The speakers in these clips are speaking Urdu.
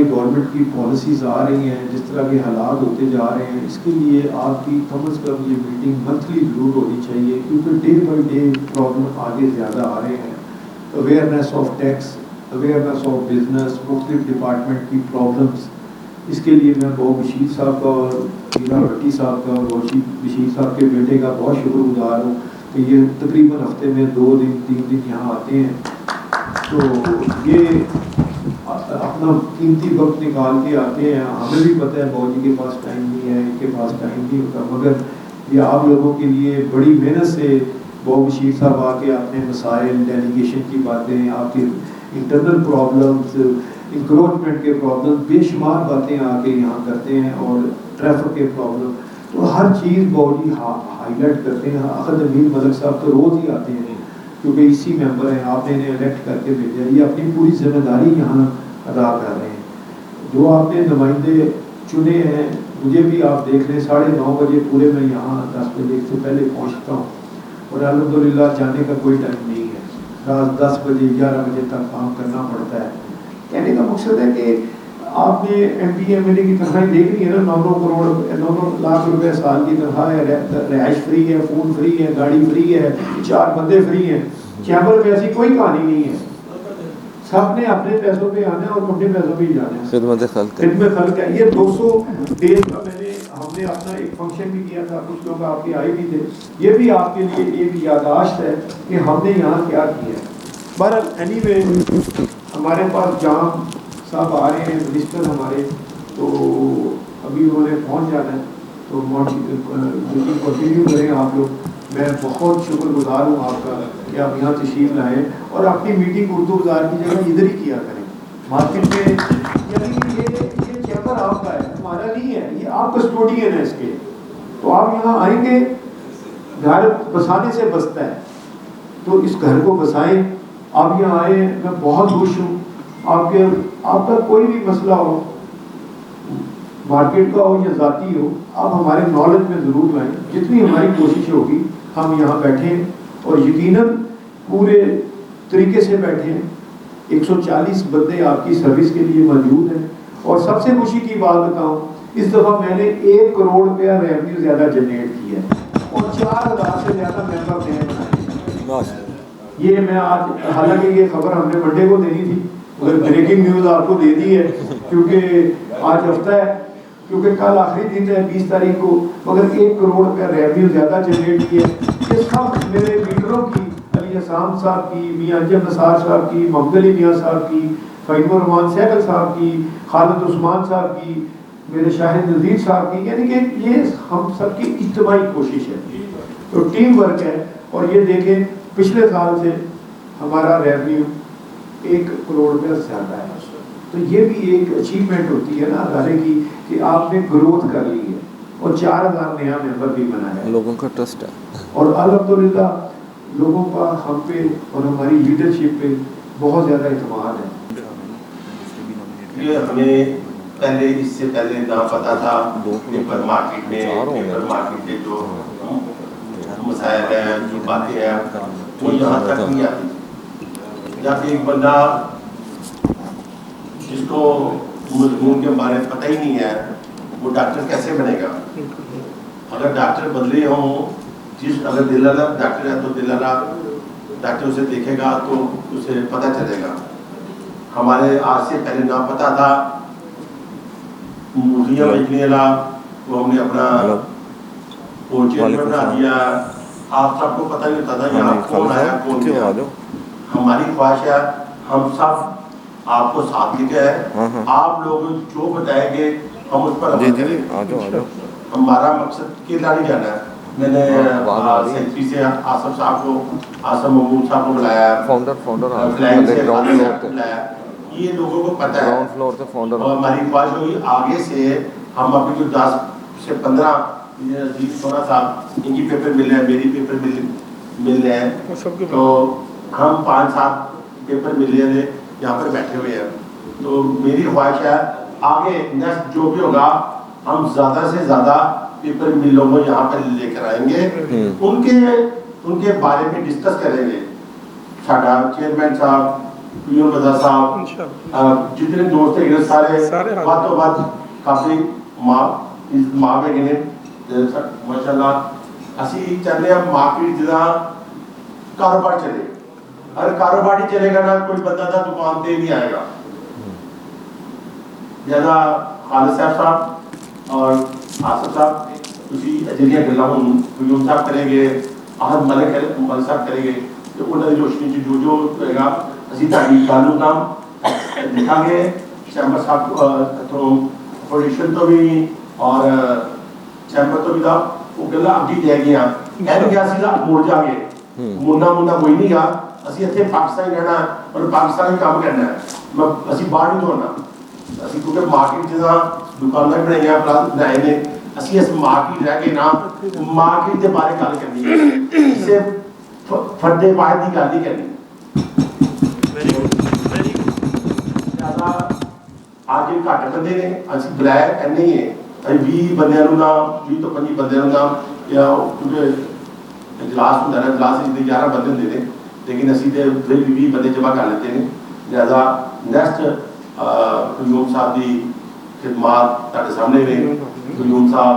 کی گورنمنٹ کی پالیسیز آ رہی ہیں، جس طرح کے حالات ہوتے جا رہے ہیں، اس کے لیے آپ کی کم از کم یہ میٹنگ منتھلی ضرور ہونی چاہیے، کیونکہ ڈے بائی ڈے پرابلم آگے زیادہ آ رہے ہیں. Awareness of tax, awareness of business, مختلف ڈپارٹمنٹ کی پرابلمس، اس کے لیے میں بہت بشیر صاحب کا اور ہیرا بھٹی صاحب کا اور بشیر صاحب کے بیٹے کا بہت شکر گزار ہوں کہ یہ تقریباً ہفتے میں 2 دن 3 دن یہاں آتے ہیں. تو یہ اپنا قیمتی وقت نکال کے آتے ہیں. ہمیں بھی پتہ ہے بہت جی کے پاس ٹائم نہیں ہے، ان کے پاس ٹائم نہیں ہوتا، مگر یہ آپ لوگوں کے لیے بڑی محنت سے بہت بشیر صاحب آ کے اپنے مسائل، ڈیلیگیشن کی باتیں، آپ کے انٹرنل پرابلمس، انکروچمنٹ کے پرابلم، بے شمار باتیں آ کے یہاں کرتے ہیں، اور ٹریفک کے پرابلم، تو ہر چیز بہت ہی ہائی لائٹ کرتے ہیں. اخذ امین ملک صاحب تو روز ہی آتے ہیں کیونکہ اسی ممبر ہیں، آپ نے انہیں الیکٹ کر کے بھیجا، یہ اپنی پوری ذمہ داری یہاں ادا کر رہے ہیں. جو آپ نے نمائندے چنے ہیں، مجھے بھی آپ دیکھ لیں 9:30 بجے پورے میں یہاں 10 بجے سے پہلے پہنچتا ہوں، اور الحمدللہ جانے کا کوئی ٹائم نہیں ہے. رات 10 بجے 11 بجے تک کام کرنا پڑتا ہے. کہنے کا مقصد ہے کہ آپ نے M P M L A کی تنخواہیں دیکھ لی ہے نا، 9 کروڑ 9 لاکھ روپے سال کی تنخواہ ہے، رہائش فری ہے، فون فری ہے، گاڑی فری ہے، 4 بندے فری ہیں. چیمبر میں ایسی کوئی کہانی نہیں ہے، سب نے اپنے پیسوں پہ آنا ہے اور اپنے پیسوں پہ ہی جانا ہے. خدمت خلق ہے. یہ 200 ڈیز کا ہم نے اپنا ایک فنکشن بھی کیا تھا، کچھ لوگ آپ کے آئے بھی تھے. یہ بھی آپ کے لیے ایک یادداشت ہے کہ ہم نے یہاں کیا کیا ہے. بہرحال اینی وے ہمارے پاس جام صاحب آ رہے ہیں، منسٹر ہمارے، تو ابھی انہوں نے پہنچ جانا ہے، تو میٹنگ کنٹینیو کریں آپ لوگ. میں بہت شکر گزار ہوں آپ کا کہ آپ یہاں تشریف لائیں، اور اپنی میٹنگ اردو بازار کی جگہ ادھر ہی کیا کریں مارکیٹ میں. یعنی یہ چیمبر آپ کا ہے، ہمارا نہیں ہے، یہ آپ کسٹوڈین ہیں اس کے. تو آپ یہاں آئیں گے، گھر بسانے سے بستا ہے، تو اس گھر کو بسائیں. آپ یہاں آئے، میں بہت خوش ہوں. آپ کا کوئی بھی مسئلہ ہو، مارکیٹ کا ہو یا ذاتی ہو، آپ ہمارے نالج میں ضرور لائیں. جتنی ہماری کوشش ہوگی ہم یہاں بیٹھیں، اور یقیناً پورے طریقے سے بیٹھیں. 140 بندے آپ کی سروس کے لیے موجود ہیں. اور سب سے خوشی کی بات بتاؤں، اس دفعہ میں نے 1 کروڑ روپیہ ریونیو زیادہ جنریٹ کیا ہے، اور 4000 سے زیادہ ممبر نئے بنائے. یہ میں آج، حالانکہ یہ خبر ہم نے منڈے کو دینی تھی، مگر بریکنگ نیوز آپ کو دے دی ہے کیونکہ آج ہفتہ ہے، کیونکہ کل آخری دن ہے 20 تاریخ کو. مگر 1 کروڑ روپیہ ریونیو زیادہ جنریٹ کیا. یہ سب میرے لیڈروں کی، علی حسام صاحب کی، میاں انجم نثار صاحب کی، محمد علی میاں صاحب کی، فہیم الرحمان سہگل صاحب کی، خالد عثمان صاحب کی، میرے شاہد نذیر صاحب کی. یعنی کہ یہ ہم سب کی اجتماعی کوشش ہے، تو ٹیم ورک ہے. اور یہ دیکھیں پچھلے سال سے ہمارا ریونیو 1 کروڑ روپیہ زیادہ ہے. تو یہ بھی ایک اچیومنٹ ہوتی ہے نا ادارے کی کہ آپ نے گروتھ کر لی ہے، اور 4000 نیا ممبر بھی بنایا ہے. لوگوں کا ٹرسٹ ہے، اور الحمدللہ لوگوں کا ہم پہ اور ہماری لیڈرشپ پہ بہت زیادہ اعتماد ہے. یہ ہمیں پہلے، اس سے پہلے نہ پتا تھا پیپر مارکیٹ کے جو مسائل ہیں، جو باتیں ہیں، وہ یہاں تک نہیں آتی. جب ایک بندہ جس کو مضمون کے بارے میں پتہ ہی نہیں ہے، وہ ڈاکٹر کیسے بنے گا؟ اگر ڈاکٹر بدلے ہوں، اگر دل والا ڈاکٹر ہے تو دل والا ڈاکٹر اسے دیکھے گا تو اسے پتہ چلے گا. ہمارے آج سے پہلے نہ پتا تھا، مکھیا بھیجنے والا وہ ہم نے اپنا چیئرمین بنا دیا. آپ سب کو پتہ نہیں ہوتا تھا یہاں کون آیا کون نہیں آیا. ہماری خواہش ہے ہم سب آپ کو ساتھ لے کے آئے، آپ لوگ جو بتائیں گے ہم اس پر عمل کریں گے. ہمارا مقصد کیلا نہیں جانا ہے. میں نے سیکٹری سے آصف صاحب کو، آصف محمود صاحب کو بلایا، فلائنگ سے بلایا. یہ لوگوں کو پتہ ہے، اور ہماری خواہش ہوگی آگے سے ہم اپنی جو 10 سے 15 سونا صاحب ان کی پیپر مل رہے ہیں، میری پیپر مل رہے ہیں، تو ہم 5-7 پیپر مل رہے ہیں یہاں پر بیٹھے ہوئے ہیں. تو میری خواہش ہے آگے نیکسٹ جو بھی ہوگا ہم زیادہ سے زیادہ پیپر ملوں کو یہاں پر لے کر آئیں گے، ان کے بارے میں ڈسکس کریں گے. ساڈا چیئرمین صاحب قیوم رضا صاحب جتنے دوست ہیں سارے باتوں بات کافی ماں میں گنے ماشاء اللہ اسی چلے ہیں مارکیٹ جہاں کاروبار چلے اگر کاروبار ہی چلے گا نا کوئی بندہ تھا دکان پہ نہیں آئے گا. زیادہ خالد صاحب اور آصف صاحب اسی اجلیہ گلا ہوں قیوم صاحب کریں گے, احمد ملک صاحب کریں گے, تو انہوں نے روشنی جو ہوئے گا اسی تعلیم تعلق نام دکھا گے. چیمبر صاحب تو پوزیشن تو بھی اور چیمبر تو بھی تھا وہ گلا ابھی دے گیا کہہ گیا سیدھا مڑ جا گے مڑنا کوئی نہیں گا اسی اتنے پاکستانی رہنا اور پاکستانی کام کرنا ہے اسی باہر نہیں دھونا اسی کیونکہ مارکیٹ جہاں دکانیں بنائی ہیں بنائے نے اسی اس مارکیٹ رہ کے نا مارکیٹ کے بارے گل کرنی ہے اسے فرد واحد کی گل نہیں کرنی. زیادہ آج یہ گھٹ بندے نے اسی بلائے اینے ہی ہے بھی بندے نام 20 تو 25 بندے نام یا کیونکہ اجلاس ہوتا ہے اجلاس 11 بندے ہوتے ہیں لیکن اسی تے 20 بندے جمع کر لیتے ہیں. لہذا نیکسٹ قیوم صاحب کی خدمات تھوڑے سامنے نے. قیوم صاحب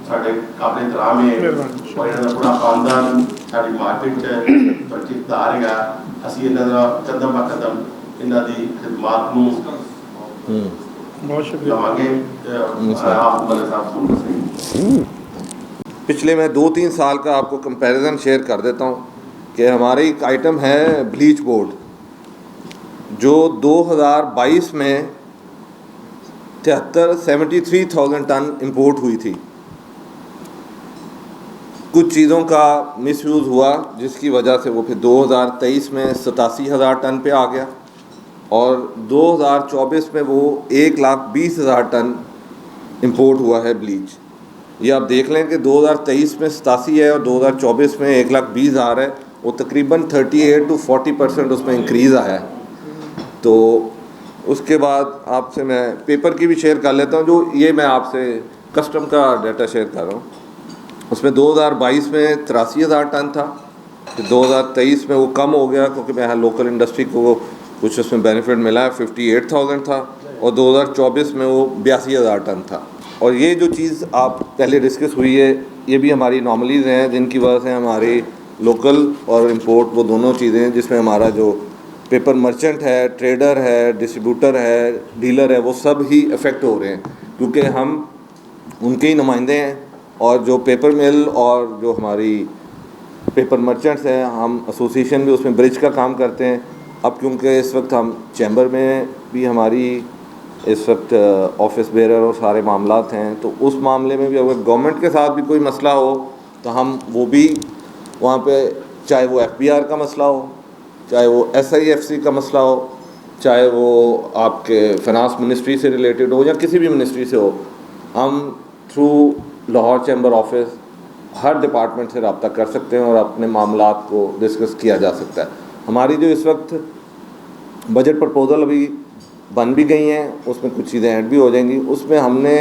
سارے قابل احترام ہے اور انہوں پورا خاندان ساری مارکیٹ پرچیز دار ہے. اسی انہوں قدم با قدم انہوں کی خدمات نو پچھلے میں 2-3 سال کا آپ کو کمپیریزن شیئر کر دیتا ہوں کہ ہماری ایک آئٹم ہے بلیچ بورڈ جو 2022 میں 73,000 ٹن امپورٹ ہوئی تھی. کچھ چیزوں کا مس یوز ہوا جس کی وجہ سے وہ پھر 2023 میں 87,000 ٹن پہ آ گیا اور 2024 میں وہ 1,20,000 ٹن امپورٹ ہوا ہے بلیچ. یہ آپ دیکھ لیں کہ 2023 میں 87 ہے اور 2024 میں 1,20,000 ہے, وہ تقریباً 38 to 40% اس میں انکریز آیا ہے. تو اس کے بعد آپ سے میں پیپر کی بھی شیئر کر لیتا ہوں جو یہ میں آپ سے کسٹم کا ڈیٹا شیئر کر رہا ہوں. اس میں 2022 میں 83,000 ٹن تھا, پھر 2023 میں وہ کم ہو گیا کیونکہ میں لوکل انڈسٹری کو کچھ اس میں بینیفٹ ملا ہے, 58,000 تھا اور 2024 میں وہ 82,000 ٹن تھا. اور یہ جو چیز آپ پہلے ڈسکس ہوئی ہے یہ بھی ہماری نارملیز ہیں جن کی وجہ سے ہماری لوکل اور امپورٹ وہ دونوں چیزیں ہیں جس میں ہمارا جو پیپر مرچنٹ ہے, ٹریڈر ہے, ڈسٹریبیوٹر ہے, ڈیلر ہے, وہ سب ہی افیکٹ ہو رہے ہیں کیونکہ ہم ان کے ہی نمائندے ہیں. اور جو پیپر مل اور جو ہماری پیپر مرچنٹس ہیں ہم ایسوسیشن بھی اس میں برج کا کام کرتے ہیں. اب کیونکہ اس وقت ہم چیمبر میں بھی ہماری اس وقت آفس بیرر اور سارے معاملات ہیں تو اس معاملے میں بھی اگر گورنمنٹ کے ساتھ بھی کوئی مسئلہ ہو تو ہم وہ بھی وہاں پہ, چاہے وہ FBR کا مسئلہ ہو, چاہے وہ SIFC کا مسئلہ ہو, چاہے وہ آپ کے فنانس منسٹری سے ریلیٹڈ ہو یا کسی بھی منسٹری سے ہو, ہم تھرو لاہور چیمبر آفس ہر ڈپارٹمنٹ سے رابطہ کر سکتے ہیں اور اپنے معاملات کو ڈسکس کیا جا سکتا ہے. ہماری جو اس وقت بجٹ پرپوزل ابھی بن بھی گئی ہیں اس میں کچھ چیزیں ایڈ بھی ہو جائیں گی. اس میں ہم نے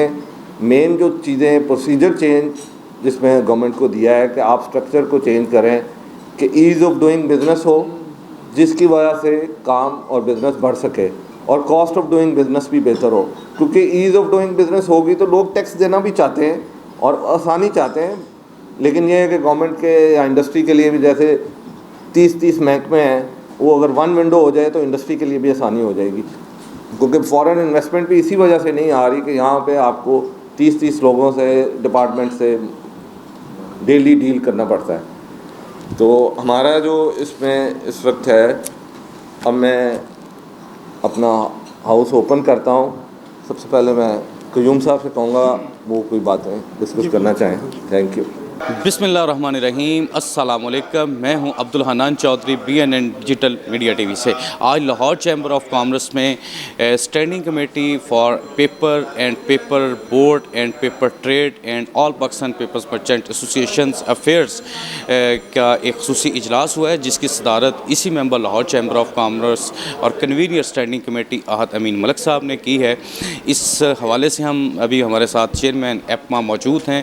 مین جو چیزیں پروسیجر چینج جس میں گورنمنٹ کو دیا ہے کہ آپ اسٹرکچر کو چینج کریں کہ ایز آف ڈوئنگ بزنس ہو جس کی وجہ سے کام اور بزنس بڑھ سکے اور کاسٹ آف ڈوئنگ بزنس بھی بہتر ہو. کیونکہ ایز آف ڈوئنگ بزنس ہوگی تو لوگ ٹیکس دینا بھی چاہتے ہیں اور آسانی چاہتے ہیں, لیکن یہ ہے کہ گورنمنٹ کے یا انڈسٹری کے لیے بھی جیسے 30 محکمے ہیں وہ اگر 1 ونڈو ہو جائے تو انڈسٹری کے لیے بھی آسانی ہو جائے گی. کیونکہ فارن انویسٹمنٹ بھی اسی وجہ سے نہیں آ رہی کہ یہاں پہ آپ کو 30 لوگوں سے ڈپارٹمنٹ سے ڈیلی ڈیل کرنا پڑتا ہے. تو ہمارا جو اس میں اس وقت ہے, اب میں اپنا ہاؤس اوپن کرتا ہوں. سب سے پہلے میں قیوم صاحب سے کہوں گا وہ کوئی باتیں ڈسکس کرنا چاہیں. Thank you. بسم اللہ الرحمن الرحیم. السلام علیکم. میں ہوں Abdul Hanan Chaudhry BNN digital media TV سے. آج لاہور چیمبر آف کامرس میں standing committee for paper and paper board and paper trade and all Pakistan papers merchant associations affairs کا ایک خصوصی اجلاس ہوا ہے جس کی صدارت اسی ممبر لاہور چیمبر آف کامرس اور کنوینر اسٹینڈنگ کمیٹی احد امین ملک صاحب نے کی ہے. اس حوالے سے ہم ابھی ہمارے ساتھ چیئرمین ایپما موجود ہیں,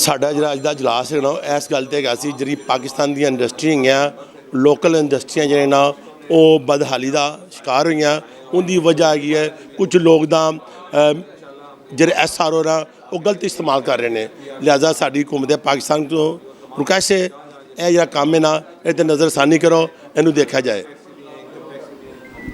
ਸਾਡਾ ਜਿਹੜਾ ਅੱਜ ਦਾ ਇਜਲਾਸ ਹੈ ਨਾ, ਇਸ ਗੱਲ ਤੇ ਹੈਗਾ ਸੀ ਜਿਹੜੀ ਪਾਕਿਸਤਾਨ ਦੀਆਂ ਇੰਡਸਟਰੀ ਹੈਗੀਆਂ, ਲੋਕਲ ਇੰਡਸਟਰੀਆਂ ਜਿਹੜੇ ਨਾ ਉਹ ਬਦਹਾਲੀ ਦਾ ਸ਼ਿਕਾਰ ਹੋਈਆਂ, ਉਹਦੀ ਵਜ੍ਹਾ ਹੈਗੀ ਹੈ ਕੁਝ ਲੋਕ ਦਾ ਜਿਹੜੇ SRO ਨਾ ਉਹ ਗਲਤ ਇਸਤੇਮਾਲ ਕਰ ਰਹੇ ਨੇ, ਲਿਹਾਜ਼ਾ ਸਾਡੀ ਹਕੂਮਤ ਪਾਕਿਸਤਾਨ ਤੋਂ ਰੁਕਾਇਸ਼ ਹੈ ਇਹ ਜਿਹੜਾ ਕੰਮ ਹੈ ਨਾ ਇਹ 'ਤੇ ਨਜ਼ਰਸਾਨੀ ਕਰੋ, ਇਹਨੂੰ ਦੇਖਿਆ ਜਾਏ।